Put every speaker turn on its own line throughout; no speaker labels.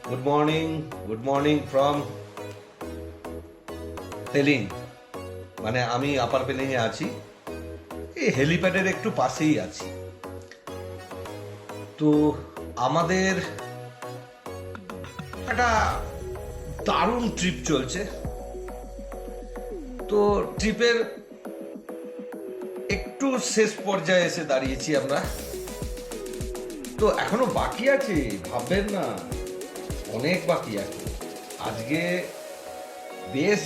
Good morning from Pelling. মানে আমি আপার পেলিং এ আছি, এই হেলিপ্যাডের একটু পাশেই আছি। তো আমাদের একটা দারুণ ট্রিপ চলছে। তো ট্রিপের একটু শেষ পর্যায়ে এসে দাঁড়িয়েছি আমরা। তো এখনো বাকি আছে, ভাববেন না, অনেক বাকি আছে। আজকে বেশ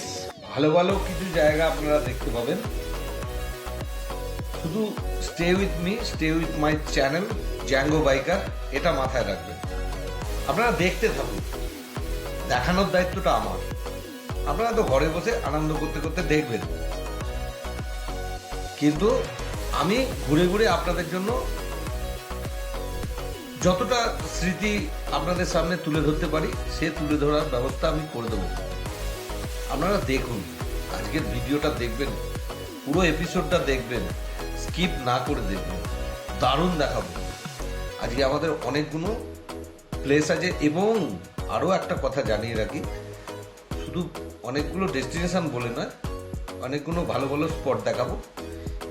ভালো ভালো কিছু জায়গা আপনারা দেখতে পাবেন। শুধু stay with me, stay with my channel Zango biker, এটা মাথায় রাখবেন। আপনারা দেখতে থাকুন, দেখানোর দায়িত্বটা আমার। আপনারা তো ঘরে বসে আনন্দ করতে করতে দেখবেন, কিন্তু আমি ঘুরে ঘুরে আপনাদের জন্য যতটা স্মৃতি আপনাদের সামনে তুলে ধরতে পারি সে তুলে ধরার ব্যবস্থা আমি করে দেবো। আপনারা দেখুন, আজকের ভিডিওটা দেখবেন, পুরো এপিসোডটা দেখবেন, স্কিপ না করে দেখবেন। দারুণ দেখাবো। আজকে আমাদের অনেকগুলো প্লেস আছে, এবং আরও একটা কথা জানিয়ে রাখি, শুধু অনেকগুলো ডেস্টিনেশন বলে নয়, অনেকগুলো ভালো ভালো স্পট দেখাবো।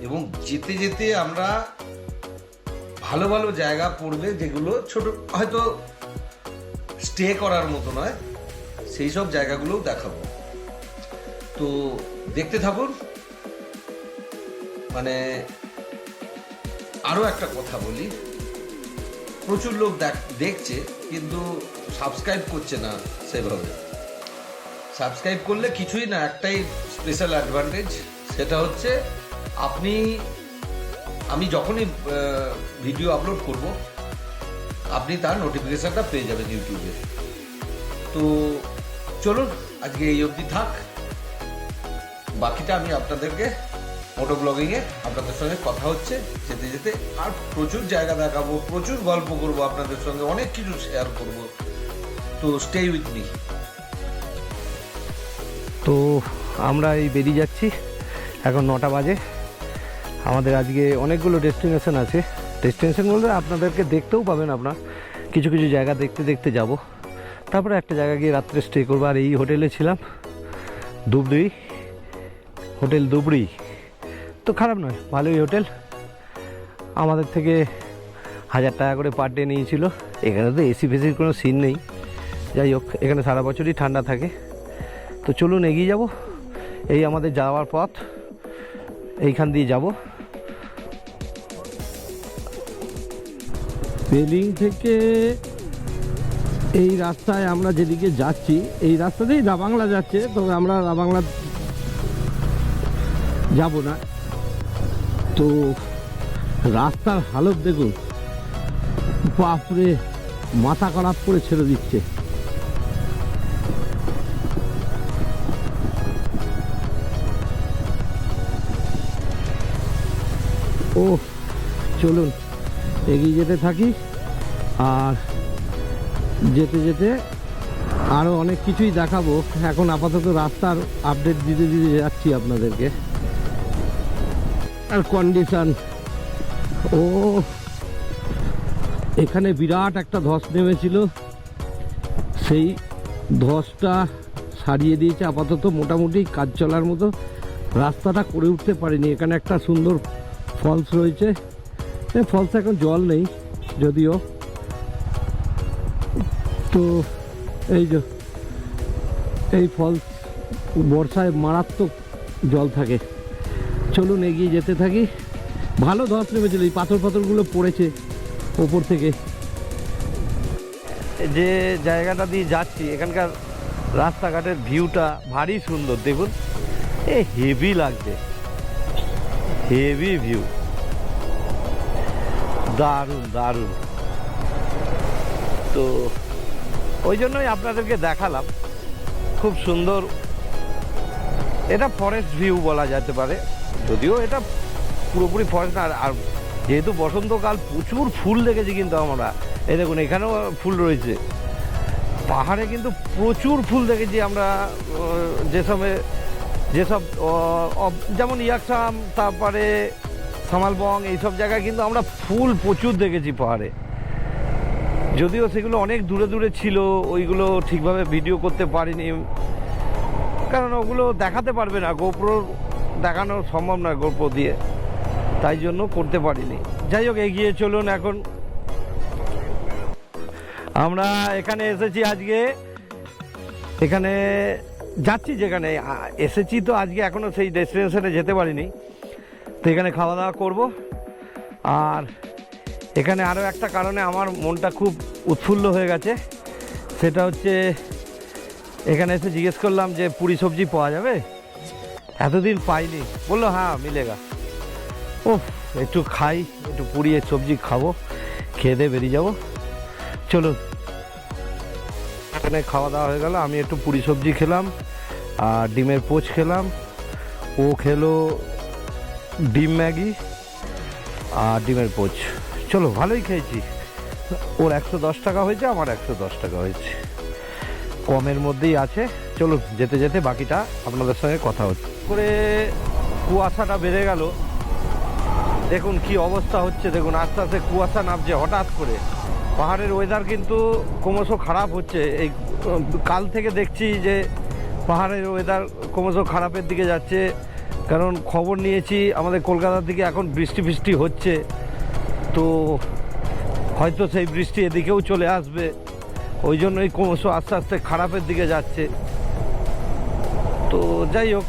এবং যেতে যেতে আমরা ভালো ভালো জায়গা পড়বে, যেগুলো ছোট হয়তো স্টে করার মতো নয়, সেই সব জায়গাগুলোও দেখাবো। তো দেখতে থাকুন। মানে আরও একটা কথা বলি, প্রচুর লোক দেখছে কিন্তু সাবস্ক্রাইব করছে না সেভাবে। সাবস্ক্রাইব করলে কিছুই না, একটাই স্পেশাল অ্যাডভান্টেজ, সেটা হচ্ছে আমি যখনই ভিডিও আপলোড করব আপনি তার নোটিফিকেশনটা পেয়ে যাবেন ইউটিউবে। তো চলুন, আজকে এই অবধি থাক, বাকিটা আমি আপনাদেরকে মোটো ব্লগিংয়ে আপনাদের সঙ্গে কথা হচ্ছে যেতে যেতে। আর প্রচুর জায়গা দেখাবো, প্রচুর গল্প করব আপনাদের সঙ্গে, অনেক কিছু শেয়ার করব। তো স্টে উইথ মি।
তো আমরা এই বেরিয়ে যাচ্ছি, এখন 9টা বাজে। আমাদের আজকে অনেকগুলো ডেস্টিনেশন আছে। ডেস্টিনেশন বলতে আপনাদেরকে দেখতেও পাবেন, আপনার কিছু কিছু জায়গা দেখতে দেখতে যাব। তারপরে একটা জায়গা গিয়ে রাত্রে স্টে করবো। আর এই হোটেলে ছিলাম, ধুবড়ি হোটেল ধুবড়ি। তো খারাপ নয়, ভালোই হোটেল। আমাদের থেকে 1000 টাকা করে পার ডে নিয়েছিল। এখানে তো এসি ফেসির কোনো সিন নেই, যাই হোক এখানে সারা বছরই ঠান্ডা থাকে। তো চলুন এগিয়ে যাব, এই আমাদের যাওয়ার পথ, এইখান দিয়ে যাব। পেলিং থেকে এই রাস্তায় আমরা যেদিকে যাচ্ছি, এই রাস্তাতেই রাবাংলা যাচ্ছে, তবে আমরা রাবাংলা যাব না। তো রাস্তার হালত দেখুন, বাপরে, মাথা খারাপ করে ছেড়ে দিচ্ছে। ও চলুন এগিয়ে যেতে থাকি, আর যেতে যেতে আরও অনেক কিছুই দেখাবো। এখন আপাতত রাস্তার আপডেট দিতে দিতে যাচ্ছি আপনাদেরকে। আর কন্ডিশন, ও এখানে বিরাট একটা ধস নেমেছিল, সেই ধসটা সারিয়ে দিয়েছে। আপাতত মোটামুটি কাজ চলার মতো রাস্তাটা করে উঠতে পারিনি। এখানে একটা সুন্দর ফলস রয়েছে, ফলস এখন জল নেই যদিও। তো এই যে এই ফলস বর্ষায় মারাত্মক জল থাকে। চলুন এগিয়ে যেতে থাকি। ভালো ধস নেমেছিল, এই পাথরগুলো পড়েছে ওপর থেকে। যে জায়গাটা দিয়ে যাচ্ছি, এখানকার রাস্তাঘাটের ভিউটা ভারী সুন্দর। দেখুন, হেভি লাগছে, হেভি ভিউ, দারুণ দারুণ। তো ওই জন্যই আপনাদেরকে দেখালাম, খুব সুন্দর। এটা ফরেস্ট ভিউ বলা যেতে পারে, যদিও এটা পুরোপুরি ফরেস্ট না। আর যেহেতু বসন্তকাল, প্রচুর ফুল দেখেছি কিন্তু আমরা। এই দেখুন, এখানেও ফুল রয়েছে। পাহাড়ে কিন্তু প্রচুর ফুল দেখেছি আমরা। যেসব যেমন ইয়াকসাম, তারপরে সামালবং, এইসব জায়গায় কিন্তু আমরা ফুল প্রচুর দেখেছি পাহাড়ে। যদিও সেগুলো অনেক দূরে দূরে ছিল, ওইগুলো ঠিকভাবে ভিডিও করতে পারিনি, কারণ ওগুলো দেখাতে পারবে না, গোপ্রো দেখানো সম্ভব না গোপ্রো দিয়ে, তাই জন্য করতে পারিনি। যাই হোক, এগিয়ে চলুন। এখন আমরা এখানে এসেছি, আজকে এখানে যাচ্ছি, যেখানে এসেছি তো আজকে এখনও সেই ডেস্টিনেশনে যেতে পারিনি, তো এখানে খাওয়া দাওয়া করব। আর এখানে আরও একটা কারণে আমার মনটা খুব উৎফুল্ল হয়ে গেছে, সেটা হচ্ছে এখানে এসে জিজ্ঞেস করলাম যে পুরি সবজি পাওয়া যাবে, এতদিন পাইনি, বললো হ্যাঁ মিলেগা। ও একটু খাই, একটু পুরি সবজি খাবো, খেয়ে দিয়ে বেরিয়ে যাবো। চলুন, এখানে খাওয়া দাওয়া হয়ে গেল, আমি একটু পুরি সবজি খেলাম আর ডিমের পোচ খেলাম, ও খেলো ডিম ম্যাগি আর ডিমের পোচ। চলো, ভালোই খেয়েছি। ওর 110 টাকা হয়েছে, আমার 110 টাকা হয়েছে, কমের মধ্যেই আছে। চলুন, যেতে যেতে বাকিটা আপনাদের সঙ্গে কথা হচ্ছে। করে কুয়াশাটা বেড়ে গেল, দেখুন কি অবস্থা হচ্ছে, দেখুন আস্তে আস্তে কুয়াশা নামছে হঠাৎ করে। পাহাড়ের ওয়েদার কিন্তু ক্রমশ খারাপ হচ্ছে, এই কাল থেকে দেখছি যে পাহাড়ের ওয়েদার ক্রমশ খারাপের দিকে যাচ্ছে, কারণ খবর নিয়েছি আমাদের কলকাতার দিকে এখন বৃষ্টি ফৃষ্টি হচ্ছে, তো হয়তো সেই বৃষ্টি এদিকেও চলে আসবে, ওই জন্যই ক্রমশ আস্তে আস্তে খারাপের দিকে যাচ্ছে। তো যাই হোক,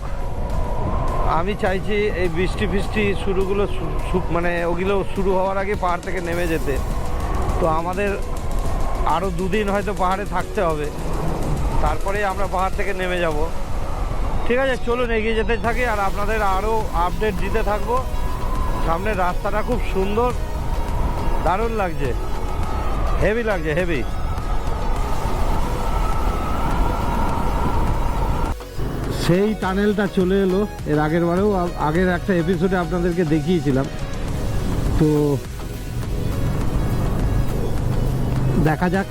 আমি চাইছি এই বৃষ্টি ফৃষ্টি শুরুগুলো মানে ওগুলো শুরু হওয়ার আগে পাহাড় থেকে নেমে যেতে। তো আমাদের আরও 2 দিন হয়তো পাহাড়ে থাকতে হবে, তারপরে আমরা পাহাড় থেকে নেমে যাব। ঠিক আছে, চলুন এগিয়ে যেতে থাকি আর আপনাদের আরও আপডেট দিতে থাকবো। সামনের রাস্তাটা খুব সুন্দর, দারুণ লাগছে, হেভি লাগছে, হেভি। সেই টানেলটা চলে এলো, এর আগের বারেও আগের একটা এপিসোডে আপনাদেরকে দেখিয়েছিলাম, তো দেখা যাক।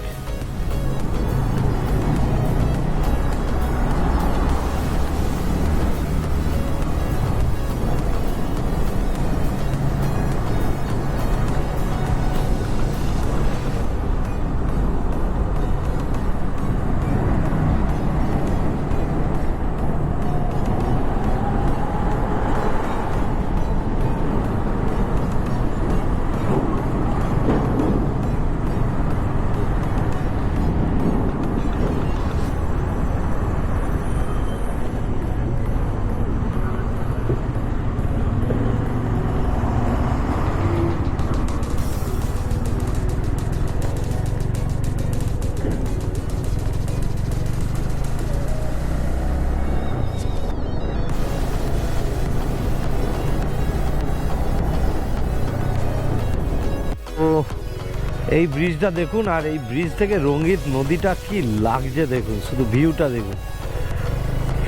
এই ব্রিজটা দেখুন, আর এই ব্রিজ থেকে রঙ্গিত নদীটা কি লাগছে দেখুন, শুধু ভিউটা দেখুন,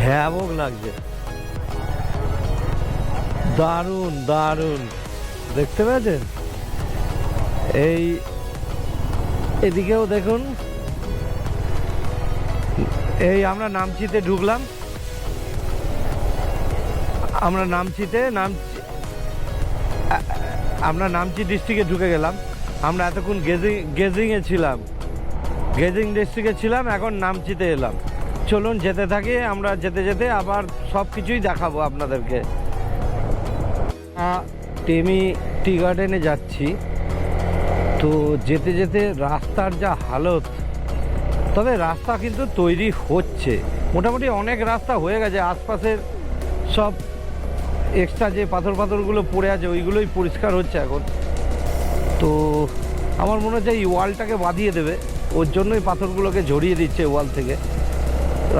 হ্যাবক লাগছে, দারুণ দারুণ, দেখতে পেয়েছেন? এই এদিকেও দেখুন, এই আমরা নামচিতে ঢুকলাম, আমরা নামচি ডিস্ট্রিক্টে ঢুকে গেলাম। আমরা এতক্ষণ গেজিংয়ে ছিলাম, গেজিং ডিস্ট্রিক্টে ছিলাম, এখন নামচিতে এলাম। চলুন যেতে থাকি, আমরা যেতে যেতে আবার সব কিছুই দেখাবো আপনাদেরকে। টেমি টি গার্ডেনে যাচ্ছি, তো যেতে যেতে রাস্তার যা হালত, তবে রাস্তা কিন্তু তৈরি হচ্ছে, মোটামুটি অনেক রাস্তা হয়ে গেছে, আশপাশের সব এক্সট্রা যে পাথরগুলো পড়ে আছে ওইগুলোই পরিষ্কার হচ্ছে এখন। তো আমার মনে হচ্ছে এই ওয়ালটাকে বাঁধিয়ে দেবে, ওর জন্যই পাথরগুলোকে ঝরিয়ে দিচ্ছে ওয়াল থেকে।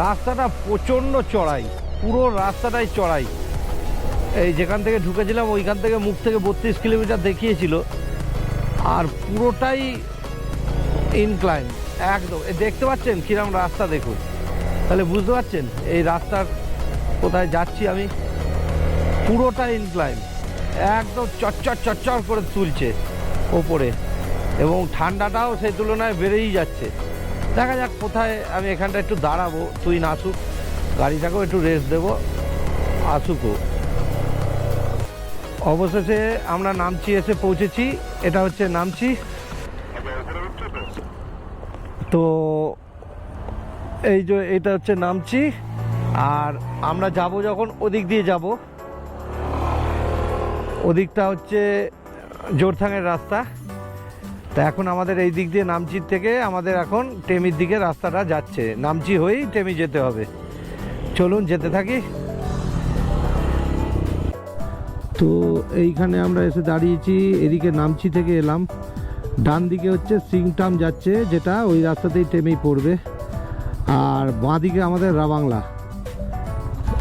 রাস্তাটা প্রচণ্ড চড়াই, পুরো রাস্তাটাই চড়াই। এই যেখান থেকে ঢুকেছিলাম ওইখান থেকে মুখ থেকে 32 কিলোমিটার দেখিয়েছিল, আর পুরোটাই ইনক্লাইন একদম। দেখতে পাচ্ছেন কিরম রাস্তা, দেখুন তাহলে বুঝতে পারছেন এই রাস্তার কোথায় যাচ্ছি আমি। পুরোটা ইনক্লাইন, একদম চচ্চর করে তুলছে ওপরে, এবং ঠান্ডাটাও সেই তুলনায় বেড়েই যাচ্ছে। দেখা যাক কোথায়, আমি এখানটা একটু দাঁড়াবো, তুই নাসুক, গাড়িটাকেও একটু রেস্ট দেবো, আসুকও। অবশেষে আমরা নামচি এসে পৌঁছেছি, এটা হচ্ছে নামচি। তো এই যে এটা হচ্ছে নামচি, আর আমরা যাব যখন ওদিক দিয়ে যাব, ওদিকটা হচ্ছে জোরথাংয়ের রাস্তা। তা এখন আমাদের এই দিক দিয়ে নামচির থেকে আমাদের এখন টেমির দিকে রাস্তাটা যাচ্ছে, নামচি হয়েই টেমি যেতে হবে। চলুন যেতে থাকি। তো এইখানে আমরা এসে দাঁড়িয়েছি, এদিকে নামচি থেকে এলাম, ডান দিকে হচ্ছে সিংটাম যাচ্ছে, যেটা ওই রাস্তাতেই টেমেই পড়বে, আর বাঁ দিকে আমাদের রাবাংলা।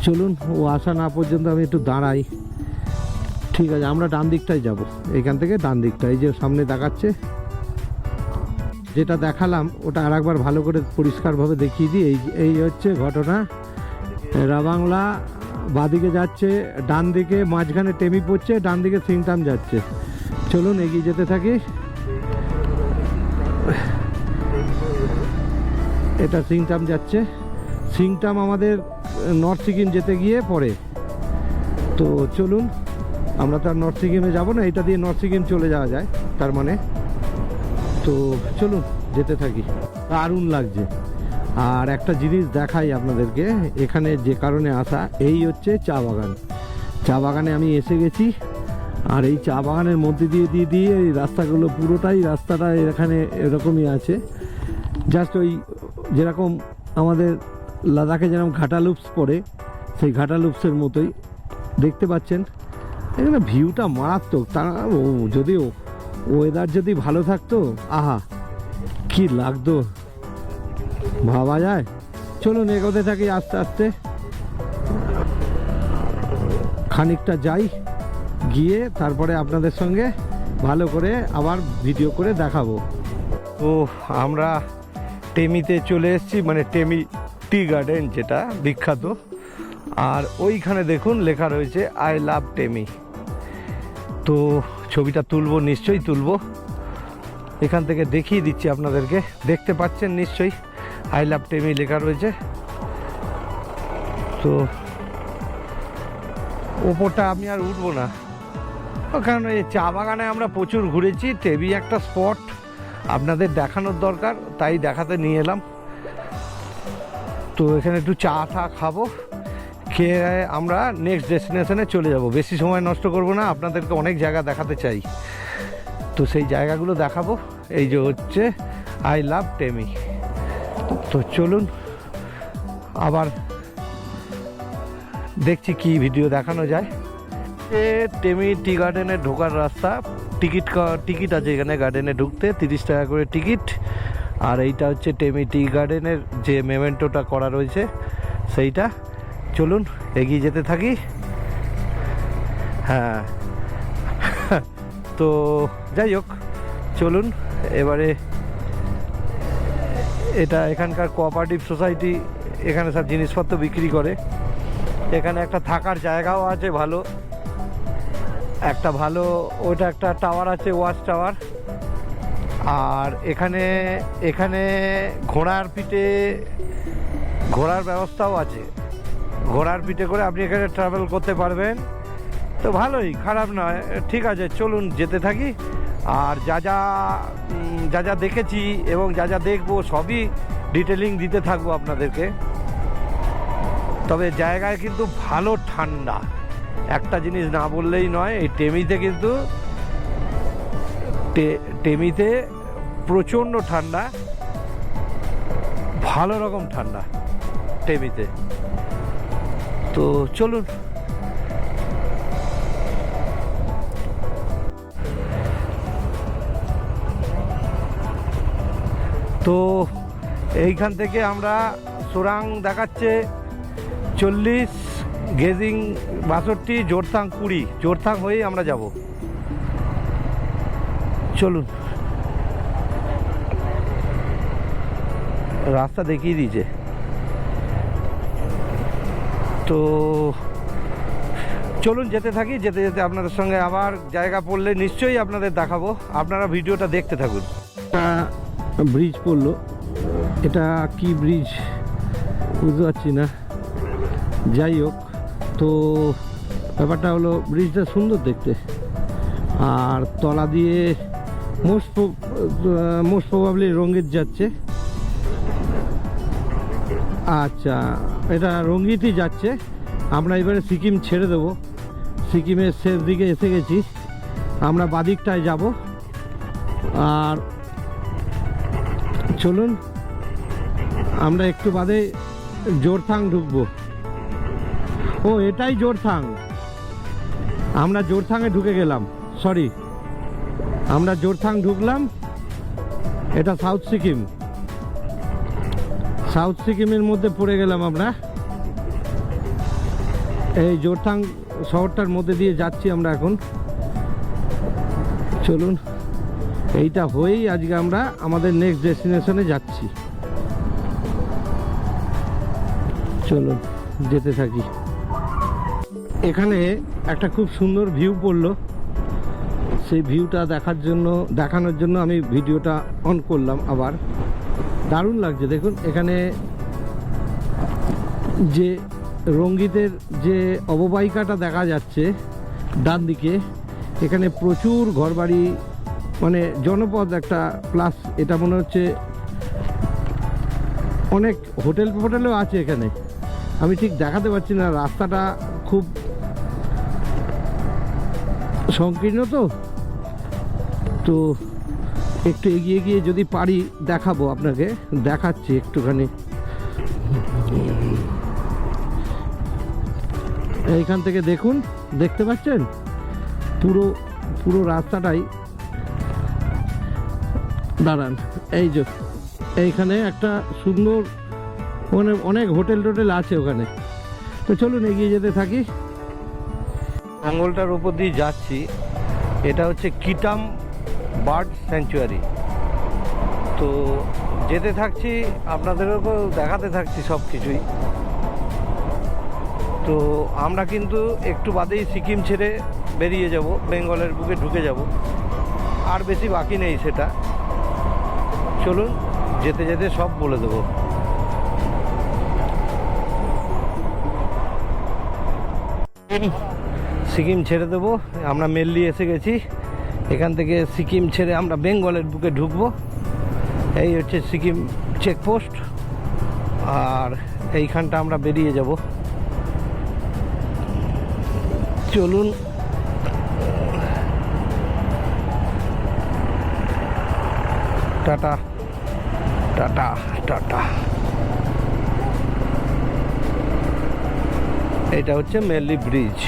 চলুন, ও আসা না পর্যন্ত আমি একটু দাঁড়াই। ঠিক আছে, আমরা ডান দিকটাই যাব, এইখান থেকে ডান দিকটা, এই যে সামনে দেখাচ্ছে, যেটা দেখালাম ওটা আর একবার ভালো করে পরিষ্কারভাবে দেখিয়ে দিই। এই হচ্ছে ঘটনা, রাবাংলা বাঁদিকে যাচ্ছে, ডান দিকে মাঝখানে টেমি পড়ছে, ডান দিকে সিংটাম যাচ্ছে। চলুন এগিয়ে যেতে থাকি। এটা সিংটাম যাচ্ছে, সিংটাম আমাদের নর্থ সিকিম যেতে গিয়ে পড়ে। তো চলুন, আমরা তো আর নর্থ সিকিমে যাবো না, এটা দিয়ে নর্থ সিকিম চলে যাওয়া যায় তার মানে। তো চলুন যেতে থাকি। দারুণ লাগছে। আর একটা জিনিস দেখাই আপনাদেরকে, এখানে যে কারণে আসা, এই হচ্ছে চা বাগান। চা বাগানে আমি এসে গেছি, আর এই চা বাগানের মধ্যে দিয়ে এই রাস্তাগুলো, পুরোটাই রাস্তাটা এখানে এরকমই আছে, জাস্ট ওই যেরকম আমাদের লাদাখে যেরকম ঘাটা লুপস পড়ে, সেই ঘাটা লুপসের মতোই দেখতে পাচ্ছেন। এখানে ভিউটা মারাত্মক। তা যদিও ওয়েদার যদি ভালো থাকতো, আহা কি লাগতো, ভাবা যায়। চলুন এগোতে থাকি আস্তে আস্তে, খানিকটা যাই, গিয়ে তারপরে আপনাদের সঙ্গে ভালো করে আবার ভিডিও করে দেখাবো। তো আমরা টেমিতে চলে এসেছি, মানে টেমি টি গার্ডেন যেটা বিখ্যাত। আর ওইখানে দেখুন লেখা রয়েছে আই লাভ টেমি। তো ছবিটা তুলবো, নিশ্চয়ই তুলবো। এখান থেকে দেখিয়ে দিচ্ছি আপনাদেরকে, দেখতে পাচ্ছেন নিশ্চয়ই আই লাভ টেমি লেখা রয়েছে। তো ওপরটা আমি আর উঠবো না, কারণ এই চা বাগানে আমরা প্রচুর ঘুরেছি, টেমি একটা স্পট আপনাদের দেখানোর দরকার, তাই দেখাতে নিয়ে এলাম। তো এখানে একটু চা টা খাবো, খেয়ে আমরা নেক্সট ডেস্টিনেশনে চলে যাব। বেশি সময় নষ্ট করব না, আপনাদেরকে অনেক জায়গা দেখাতে চাই, তো সেই জায়গাগুলো দেখাবো। এই যে হচ্ছে আই লাভ টেমি। তো চলুন আবার দেখছি ভিডিও দেখানো যায়। টেমি টি গার্ডেনে ঢোকার রাস্তা, টিকিট আছে এখানে গার্ডেনে ঢুকতে, 30 টাকা করে টিকিট। আর এইটা হচ্ছে টেমি টি গার্ডেনের যে মেমেন্টোটা করা রয়েছে সেইটা। চলুন এগিয়ে যেতে থাকি। হ্যাঁ, তো যাই হোক, চলুন এবারে। এটা এখানকার কোঅপারেটিভ সোসাইটি, এখানে সব জিনিসপত্র বিক্রি করে। এখানে একটা থাকার জায়গাও আছে ভালো, একটা ভালো, ওটা একটা টাওয়ার আছে, ওয়াচ টাওয়ার। আর এখানে ঘোড়ার ব্যবস্থাও আছে, ঘোড়ার পিঠে করে আপনি এখানে ট্রাভেল করতে পারবেন। তো ভালোই, খারাপ নয়। ঠিক আছে, চলুন যেতে থাকি। আর যা যা দেখেছি এবং যা দেখবো সবই ডিটেলিং দিতে থাকবো আপনাদেরকে। তবে জায়গায় কিন্তু ভালো ঠান্ডা, একটা জিনিস না বললেই নয়, এই টেমিতে প্রচণ্ড ঠান্ডা, ভালো রকম ঠান্ডা টেমিতে। তো চলুন। তো এইখান থেকে আমরা সোরাং দেখাচ্ছে 40, গেজিং 62, জোরথাং 20, জোরথাং হয়েই আমরা যাব। চলুন, রাস্তা দেখিয়ে দিয়েছে। তো চলুন যেতে থাকি, যেতে যেতে আপনাদের সঙ্গে আবার জায়গা পড়লে নিশ্চয়ই আপনাদের দেখাবো, আপনারা ভিডিওটা দেখতে থাকুন। ব্রিজ পড়লো, এটা কি ব্রিজ বুঝতে পারছি না, যাই হোক। তো ব্যাপারটা হলো, ব্রিজটা সুন্দর দেখতে, আর তলা দিয়ে মোস্ট প্রবাবলি রঙের যাচ্ছে, আচ্ছা, এটা রঙ্গিতই যাচ্ছে। আমরা এবারে সিকিম ছেড়ে দেব। সিকিমের শেষ দিকে এসে গেছি, আমরা বাদিকটায় যাব। আর চলুন আমরা একটু বাদে জোরথাং ঢুকবো। ও এটাই জোরথাং, আমরা জোরথাংয়ে ঢুকে গেলাম। সরি, আমরা জোরথাং ঢুকলাম। এটা সাউথ সিকিম, সাউথ সিকিমের মধ্যে পড়ে গেলাম আমরা। এই জোরথাং শহরটার মধ্যে দিয়ে যাচ্ছি আমরা এখন। চলুন, এইটা হয়েই আজকে আমরা আমাদের নেক্সট ডেস্টিনেশনে যাচ্ছি। চলুন যেতে থাকি। এখানে একটা খুব সুন্দর ভিউ পড়লো, সেই ভিউটা দেখানোর জন্য আমি ভিডিওটা অন করলাম। আবার দারুণ লাগছে দেখুন। এখানে যে রঙ্গিতের যে অববাহিকাটা দেখা যাচ্ছে ডান দিকে, এখানে প্রচুর ঘরবাড়ি, মানে জনপদ একটা। প্লাস এটা মনে হচ্ছে অনেক হোটেলও আছে এখানে। আমি ঠিক দেখাতে পারছি না, রাস্তাটা খুব সংকীর্ণ তো একটু এগিয়ে গিয়ে যদি পারি দেখাবো আপনাকে, দেখাচ্ছি একটুখানি। এইখান থেকে দেখুন, দেখতে পাচ্ছেন পুরো রাস্তাটাই। দাঁড়ান, এই যে এইখানে একটা সুন্দর, মানে অনেক হোটেল আছে ওখানে। তো চলুন এগিয়ে যেতে থাকি। জঙ্গলটার উপর দিয়ে যাচ্ছি। এটা হচ্ছে কিটাম বার্ড স্যাংচুয়ারি। তো যেতে থাকছি, আপনাদেরকেও দেখাতে থাকছি সব কিছুই। তো আমরা কিন্তু একটু বাদেই সিকিম ছেড়ে বেরিয়ে যাব, বেঙ্গলের বুকে ঢুকে যাব। আর বেশি বাকি নেই সেটা। চলুন যেতে যেতে সব বলে দেবো। সিকিম ছেড়ে দেবো, আমরা মেনলি এসে গেছি। এখান থেকে সিকিম ছেড়ে আমরা বেঙ্গলের বুকে ঢুকবো। এই হচ্ছে সিকিম চেকপোস্ট, আর এইখানটা আমরা বেরিয়ে যাব। চলুন টাটা টাটা টাটা। এটা হচ্ছে মেনলি ব্রিজ,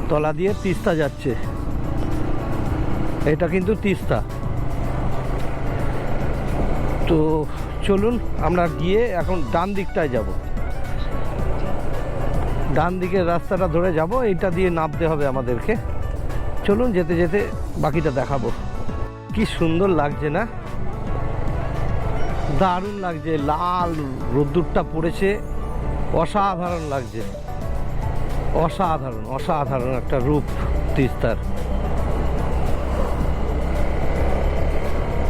তলা দিয়ে তিস্তা যাচ্ছে। এটা কিন্তু তিস্তা। তো চলুন আমরা গিয়ে এখন ডান দিকটায় যাব। ডান দিকের রাস্তাটা ধরে যাব, এইটা দিয়ে নামতে হবে আমাদেরকে। চলুন যেতে যেতে বাকিটা দেখাবো। কি সুন্দর লাগছে না? দারুণ লাগছে, লাল রোদ্দুরটা পড়েছে, অসাধারণ লাগছে। অসাধারণ অসাধারণ একটা রূপ তিস্তার।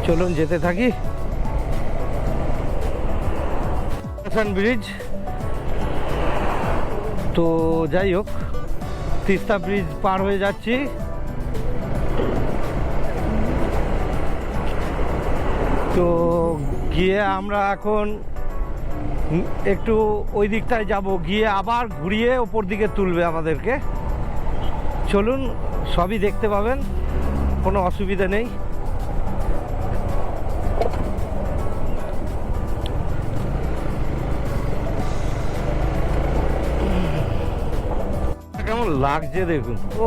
চলুন যেতে থাকি। ব্রিজ তো যাই হোক, তিস্তা ব্রিজ পার হয়ে যাচ্ছি। তো গিয়ে আমরা এখন একটু ওই দিকটায় যাব, গিয়ে আবার ঘুরিয়ে ওপর দিকে তুলবে আমাদেরকে। চলুন, সবই দেখতে পাবেন, কোনো অসুবিধা নেই। কেমন লাগছে দেখুন, ও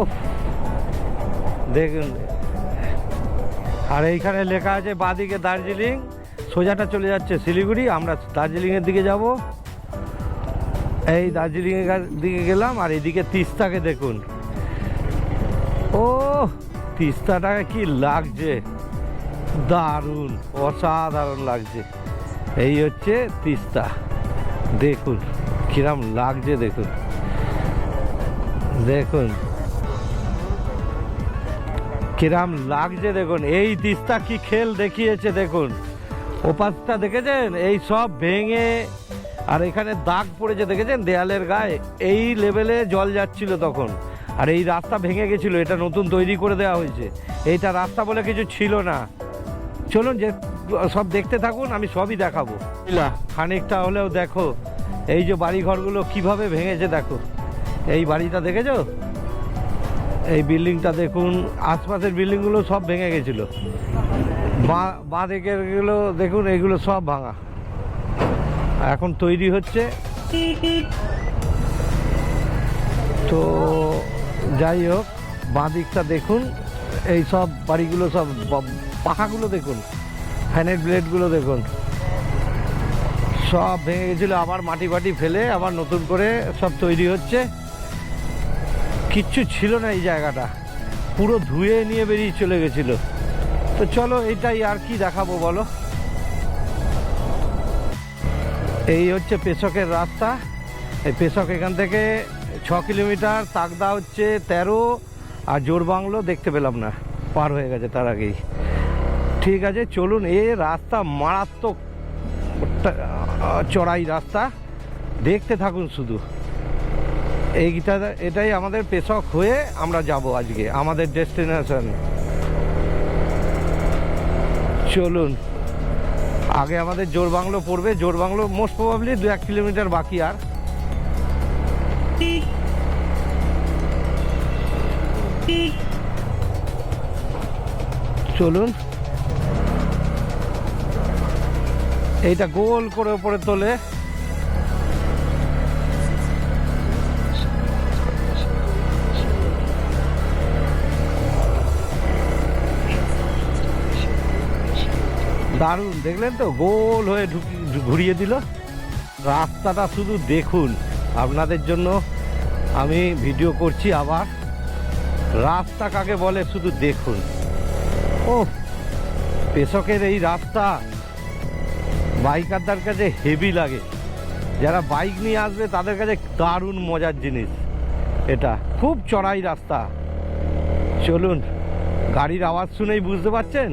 দেখুন। আর এইখানে লেখা আছে বাঁদিকে দার্জিলিং, সোজাটা চলে যাচ্ছে শিলিগুড়ি। আমরা দার্জিলিংয়ের দিকে যাব। এই দার্জিলিংয়ের দিকে গেলাম, আর এদিকে তিস্তাকে দেখুন। ও তিস্তাটাকে কি লাগছে, দারুণ অসাধারণ লাগছে। এই হচ্ছে তিস্তা, দেখুন কিরম লাগছে। দেখুন দেখুন কিরম লাগছে, দেখুন। এই তিস্তা কি খেল দেখিয়েছে দেখুন। ওপাশটা দেখেছেন, এই সব ভেঙে, আর এখানে দাগ পড়েছে দেখেছেন দেয়ালের গায়ে। এই লেভেলে জল যাচ্ছিল তখন, আর এই রাস্তা ভেঙে গেছিল। এটা নতুন তৈরি করে দেওয়া হয়েছে। এইটা রাস্তা বলে কিছু ছিল না। চলুন সব দেখতে থাকুন, আমি সবই দেখাবো। খানিকটা হলেও দেখো এই যে বাড়ি ঘরগুলো কিভাবে ভেঙেছে দেখো। এই বাড়িটা দেখেছো, এই বিল্ডিংটা দেখুন, আশপাশের বিল্ডিংগুলো সব ভেঙে গেছিলো। বাঁ দিকের গুলো দেখুন, এইগুলো সব ভাঙা, এখন তৈরি হচ্ছে। তো যাই হোক, বাঁ দিকটা দেখুন, এই সব বাড়িগুলো সব পাখাগুলো দেখুন, ফ্যানের ব্লেডগুলো দেখুন, সব ভেঙে গেছিলো। আবার মাটি ফাটি ফেলে আবার নতুন করে সব তৈরি হচ্ছে। কিচ্ছু ছিল না এই জায়গাটা, পুরো ধুয়ে নিয়ে বেরিয়ে চলে গেছিলো। তো চলো, এটাই আর কি দেখাবো বলো। এই হচ্ছে পেশকের রাস্তা। এই পেশক এখান থেকে 6 কিলোমিটার, তাকদা হচ্ছে 13, আর জোরবাংলো দেখতে পেলাম না, পার হয়ে গেছে তার আগেই। ঠিক আছে, চলুন। এই রাস্তা মারাত্মক চড়াই রাস্তা, দেখতে থাকুন শুধু। এটাই আমাদের পেশক হয়ে আমরা যাব আজকে আমাদের ডেস্টিনেশন। চলুন, আগে আমাদের জোরবাংলো পড়বে। জোরবাংলো মোস্ট প্রবাবলি 2-1 কিলোমিটার বাকি। আর চলুন, এইটা গোল করে উপরে তোলে। দারুণ, দেখলেন তো, গোল হয়ে ঘুরিয়ে দিল। রাস্তাটা শুধু দেখুন, আপনাদের জন্য আমি ভিডিও করছি। আবার রাস্তা কাকে বলে শুধু দেখুন। ও, পেশকের এই রাস্তা বাইকারদের কাছে হেভি লাগে। যারা বাইক নিয়ে আসবে তাদের কাছে দারুণ মজার জিনিস। এটা খুব চড়াই রাস্তা। চলুন, গাড়ির আওয়াজ শুনেই বুঝতে পারছেন,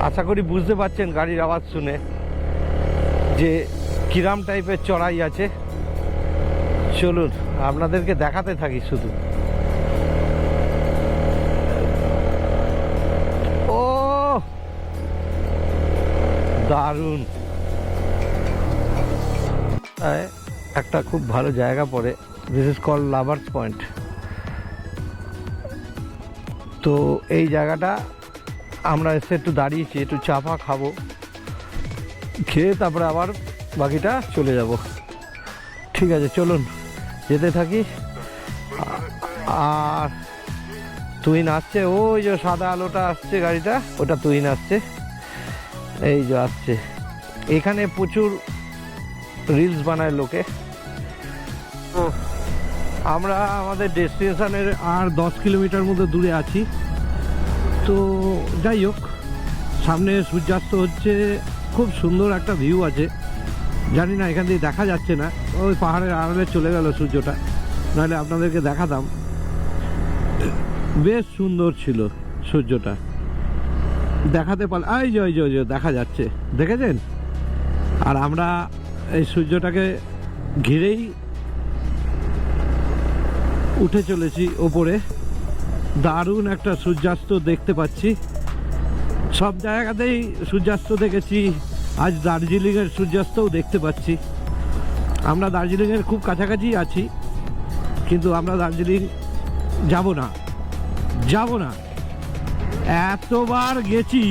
আশা করি বুঝতে পারছেন গাড়ির আওয়াজ শুনে যে কিরাম টাইপের চড়াই আছে। চলুন, আপনাদেরকে দেখাতে থাকি শুধু। ও দারুণ, একটা খুব ভালো জায়গা পড়ে, this is called lovers point. তো এই জায়গাটা আমরা এসে একটু দাঁড়িয়েছি, একটু চা ফা খাবো, খেয়ে তারপরে আবার বাকিটা চলে যাব। ঠিক আছে, চলুন যেতে থাকি। আর তুইন আসছে, ওই যে সাদা আলোটা আসছে গাড়িটা, ওটা তুইন আসছে, এই যে আসছে। এখানে প্রচুর রিলস বানায় লোকে। তো আমরা আমাদের ডেস্টিনেশনের আর 10 কিলোমিটার মতো দূরে আছি। তো যাই হোক, সামনে সূর্যাস্ত হচ্ছে, খুব সুন্দর একটা ভিউ আছে। জানি না এখান থেকে দেখা যাচ্ছে না, ওই পাহাড়ের আড়ালে চলে গেল সূর্যটা, নাহলে আপনাদেরকে দেখাতাম। বেশ সুন্দর ছিল সূর্যটা, দেখাতে পারলে। এই যে দেখা যাচ্ছে, দেখেছেন? আর আমরা এই সূর্যটাকে ঘিরেই উঠে চলেছি ওপরে। দারুণ একটা সূর্যাস্ত দেখতে পাচ্ছি। সব জায়গাতেই সূর্যাস্ত দেখেছি, আজ দার্জিলিংয়ের সূর্যাস্তও দেখতে পাচ্ছি। আমরা দার্জিলিংয়ের খুব কাছাকাছি আছি, কিন্তু আমরা দার্জিলিং যাব না। এতবার গেছি,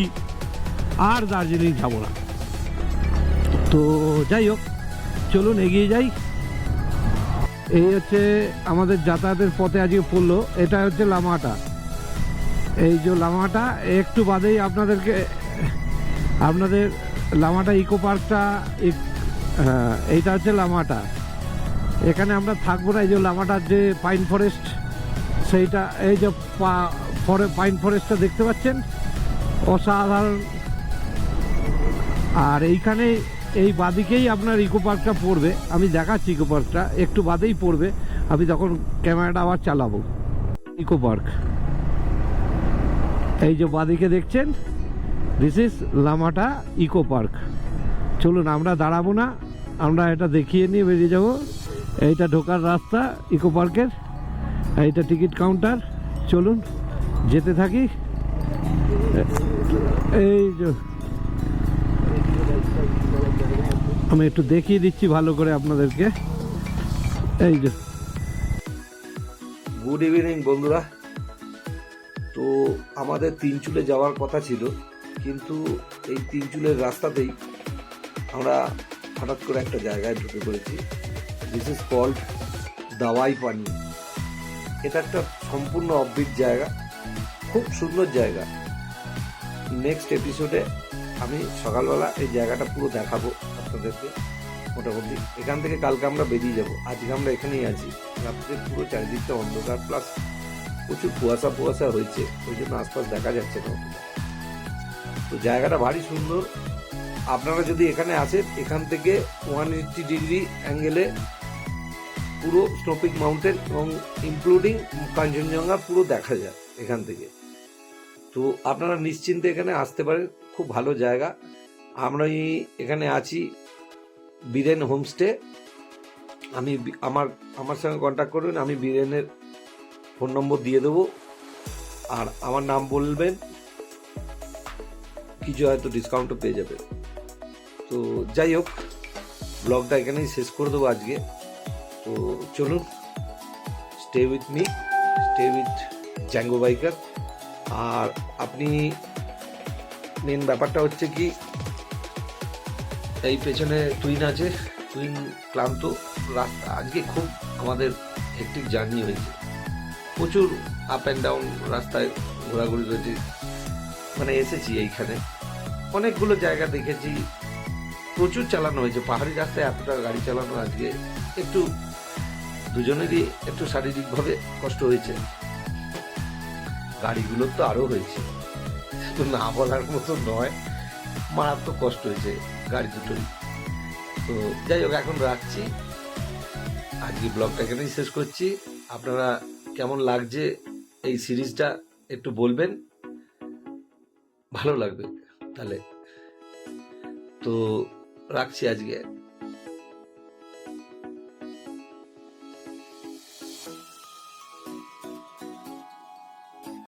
আর দার্জিলিং যাব না। তো যাই হোক, চলুন এগিয়ে যাই। এই হচ্ছে আমাদের যাতায়াতের পথে আজকে পড়লো, এটা হচ্ছে লামাটা। এই যে লামাটা, একটু বাদেই আপনাদের লামাটা ইকো পার্কটা, হ্যাঁ এইটা হচ্ছে লামাটা। এখানে আমরা থাকবো না। এই যে লামাটার যে পাইন ফরেস্ট, সেইটা, এই যে পাইন ফরেস্টটা দেখতে পাচ্ছেন, অসাধারণ। আর এইখানে এই বাদিকেই আপনার ইকো পার্কটা পড়বে। আমি দেখাচ্ছি, ইকো পার্কটা একটু বাদেই পড়বে, আমি তখন ক্যামেরাটা আবার চালাবো। ইকো পার্ক এই যে বাদিকে দেখছেন, দিস ইজ লামাটা ইকো পার্ক। চলুন, আমরা দাঁড়াবো না, আমরা এটা দেখিয়ে নিয়ে বেরিয়ে যাব। এইটা ঢোকার রাস্তা ইকো পার্কের, এইটা টিকিট কাউন্টার। চলুন যেতে থাকি। এই যে আমি একটু দেখিয়ে দিচ্ছি ভালো করে আপনাদেরকে। এই যে
গুড ইভিনিং বন্ধুরা। তো আমাদের তিনচুলে যাওয়ার কথা ছিল, কিন্তু এই তিনচুলের রাস্তাতেই আমরা হঠাৎ করে একটা জায়গায় ঢুকে পড়েছি। দিস ইজ কল্ড দাওয়াই পানি। এটা একটা সম্পূর্ণ অফবিট জায়গা, খুব সুন্দর জায়গা। নেক্সট এপিসোডে আমি সকালবেলা এই জায়গাটা পুরো দেখাবো আপনাদেরকে। মোটামুটি এখান থেকে কালকে আমরা বেরিয়ে যাব। আজকে আমরা এখানেই আছি। রাত্রে পুরো চারিদিকটা অন্ধকার, প্লাস প্রচুর কুয়াশা হয়েছে, ওই জন্য আশপাশ দেখা যাচ্ছে না। তো জায়গাটা ভারী সুন্দর। আপনারা যদি এখানে আসেন, এখান থেকে 180 ডিগ্রি অ্যাঙ্গেলে পুরো স্নোপিক মাউন্টেন এবং ইনক্লুডিং কাঞ্চনজঙ্ঘা পুরো দেখা যায় এখান থেকে। তো আপনারা নিশ্চিন্তে এখানে আসতে পারেন, খুব ভালো জায়গা। আমরা এখানে আছি বীরেন হোমস্টে। আমি আমার সঙ্গে কন্ট্যাক্ট করবেন, আমি বীরেনের ফোন নম্বর দিয়ে দেবো, আর আমার নাম বলবেন, কিছু হয়তো ডিসকাউন্টও পেয়ে যাবে। তো যাই হোক, ব্লগটা এখানেই শেষ করে দেবো আজকে। তো চলুন, stay with me, stay with Django Biker. আর আপনি মেন ব্যাপারটা হচ্ছে কি, এই পেছনে টুইন আছে, টুইন ক্লান্ত রাস্তা। আজকে খুব আমাদের হেক্টিক জার্নি হয়েছে, প্রচুর আপ অ্যান্ড ডাউন রাস্তায় ঘোরাঘুরি করেছি। মানে এসেছি এইখানে, অনেকগুলো জায়গা দেখেছি, প্রচুর চালানো হয়েছে। পাহাড়ি রাস্তায় এতটা গাড়ি চালানো আজকে একটু দুজনেরই একটু শারীরিকভাবে কষ্ট হয়েছে। গাড়িগুলোর তো আরও হয়েছে, তো না বলার মতো নয়, মারাত্মক কষ্ট হয়েছে গাড়ি দুটোই। তো যাই হোক, এখন রাখছি, আজকে ব্লগটা এখানেই শেষ করছি। আপনারা কেমন লাগছে এই সিরিজটা একটু বলবেন, ভালো লাগবে তাহলে। তো রাখছি আজকে।